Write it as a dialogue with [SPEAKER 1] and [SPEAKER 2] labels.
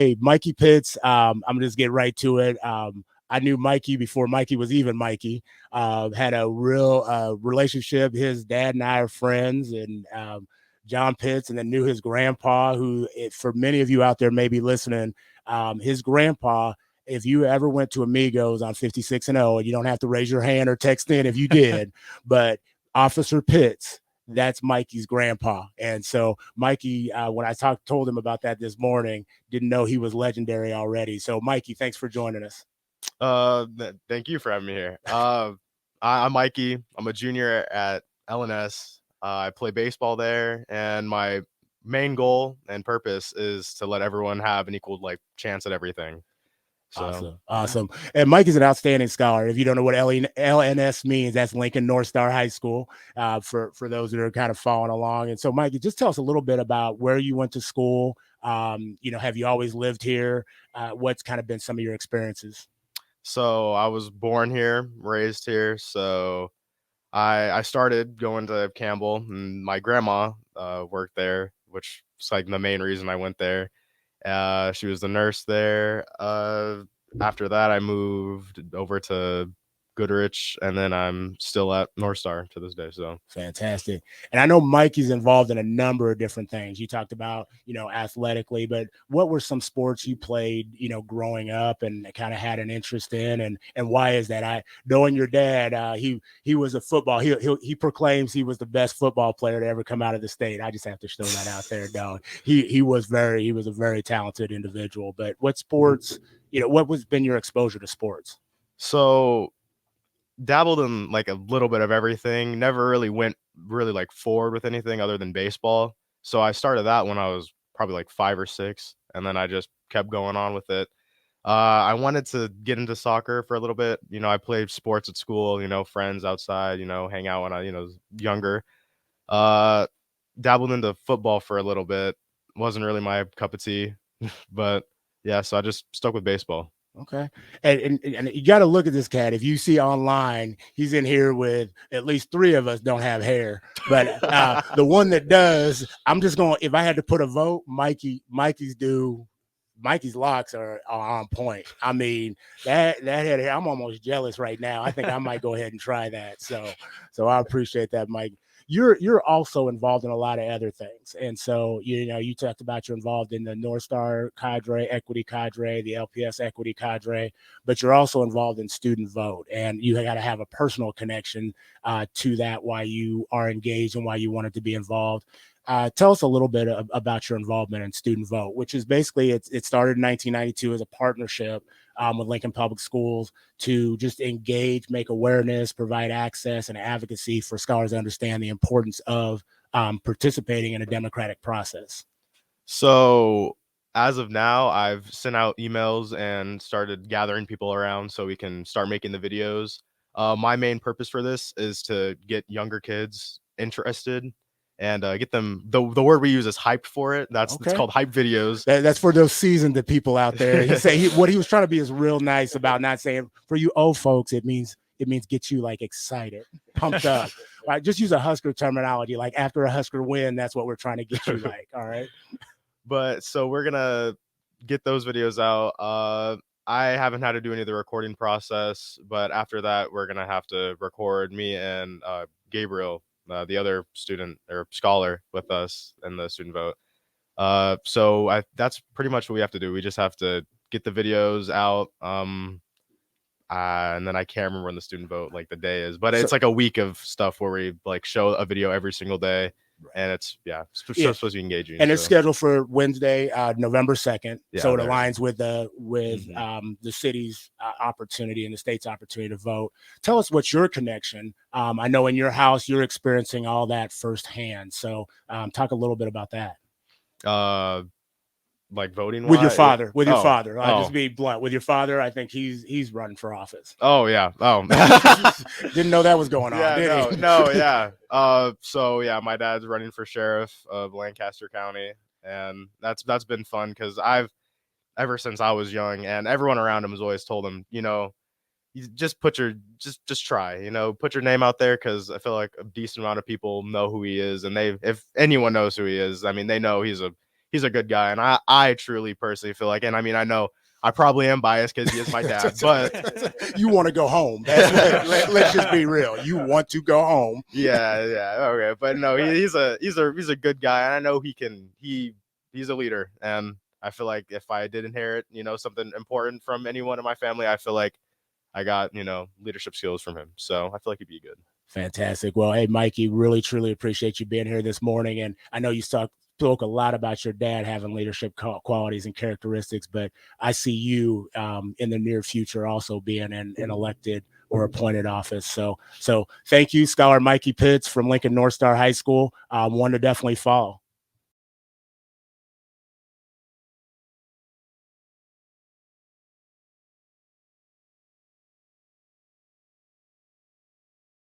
[SPEAKER 1] Hey, Mikey Pitts. I'm gonna just get right to it. I knew Mikey before Mikey was even Mikey. Had a real relationship. His dad and I are friends, and John Pitts, and then knew his grandpa, who, for many of you out there may be listening, his grandpa. If you ever went to Amigos on 56 and 0, and you don't have to raise your hand or text in if you did, but Officer Pitts, that's Mikey's grandpa. And so Mikey, when I told him about that this morning, didn't know he was legendary already. So Mikey, thanks for joining us.
[SPEAKER 2] Thank you for having me here. I'm Mikey. I'm a junior at LNS. I play baseball there, and my main goal and purpose is to let everyone have an equal chance at everything. So
[SPEAKER 1] Awesome. And Mike is an outstanding scholar. If you don't know what LNS means, that's Lincoln North Star High School, for those that are kind of following along. And so, Mike, just tell us a little bit about where you went to school. Have you always lived here? What's kind of been some of your experiences?
[SPEAKER 2] So I was born here, raised here. So I started going to Campbell, and my grandma worked there, which is like the main reason I went there. She was the nurse there. After that, I moved over to Goodrich, and then I'm still at North Star to this day. So
[SPEAKER 1] Fantastic. And I know Mikey's involved in a number of different things. You talked about, athletically, but what were some sports you played, growing up and kind of had an interest in, and why is that? I knowing your dad, he was a football. He proclaims he was the best football player to ever come out of the state. I just have to throw that out there. No, he was a very talented individual. But what sports, what was been your exposure to sports?
[SPEAKER 2] so dabbled in like a little bit of everything. Never really went really forward with anything other than baseball. So I started that when I was probably like 5 or 6, and then I just kept going on with it. I wanted to get into soccer for a little bit. I played sports at school, friends outside, hang out when I, was younger. Uh, Dabbled into football for a little bit. Wasn't really my cup of tea, but yeah, so I just stuck with baseball.
[SPEAKER 1] Okay. And you got to look at this cat. If you see online, he's in here with at least three of us don't have hair, but the one that does, I'm just going, if I had to put a vote, Mikey's locks are on point. I mean, that head hair, I'm almost jealous right now. I think I might go ahead and try that. So I appreciate that, Mike. You're also involved in a lot of other things. And so, you talked about you're involved in the North Star cadre, equity cadre, the LPS equity cadre, but you're also involved in student vote. And you got to have a personal connection to that, why you are engaged and why you wanted to be involved. Tell us a little bit about your involvement in Student Vote, which is basically it started in 1992 as a partnership with Lincoln Public Schools to just engage, make awareness, provide access and advocacy for scholars to understand the importance of participating in a democratic process.
[SPEAKER 2] So as of now, I've sent out emails and started gathering people around so we can start making the videos. My main purpose for this is to get younger kids interested and get them. The word we use is hyped for it. It's
[SPEAKER 1] Okay.
[SPEAKER 2] called hype videos.
[SPEAKER 1] That's for those seasoned people out there. What he was trying to be is real nice about not saying for you old folks, it means get you like excited, pumped up. Right? Just use a Husker terminology. Like after a Husker win, that's what we're trying to get you like. All right.
[SPEAKER 2] But so we're gonna get those videos out. I haven't had to do any of the recording process, but after that, we're gonna have to record me and Gabriel, the other student or scholar with us in the student vote. That's pretty much what we have to do. We just have to get the videos out. And then I can't remember when the student vote the day is, but it's like a week of stuff where we show a video every single day, and it's supposed to be engaging.
[SPEAKER 1] And it's scheduled for Wednesday, November 2nd.
[SPEAKER 2] Yeah,
[SPEAKER 1] so it aligns with the city's opportunity and the state's opportunity to vote. Tell us what's your connection. I know in your house you're experiencing all that firsthand. So talk a little bit about that.
[SPEAKER 2] Like voting
[SPEAKER 1] with your
[SPEAKER 2] wise?
[SPEAKER 1] father. With your father. Just be blunt. With your father, I think he's running for office.
[SPEAKER 2] Oh yeah. Oh,
[SPEAKER 1] didn't know that was going on.
[SPEAKER 2] Yeah, no, yeah. So yeah, my dad's running for sheriff of Lancaster County, and that's been fun because ever since I was young, and everyone around him has always told him, you just just try, put your name out there, because I feel like a decent amount of people know who he is, and if anyone knows who he is, I mean, they know he's he's a good guy, and I truly personally feel like, and I mean, I know I probably am biased because he is my dad, but
[SPEAKER 1] you want to go home. Let's just be real. You want to go home.
[SPEAKER 2] yeah, okay, but no, he's a good guy, and I know he's a leader, and I feel like if I did inherit, something important from anyone in my family, I feel like I got, leadership skills from him. So I feel like he'd be good.
[SPEAKER 1] Fantastic. Well, hey, Mikey, really, truly appreciate you being here this morning. And I know you spoke a lot about your dad having leadership qualities and characteristics, but I see you in the near future also being in an elected or appointed office. So thank you, Scholar Mikey Pitts from Lincoln North Star High School. One to definitely follow.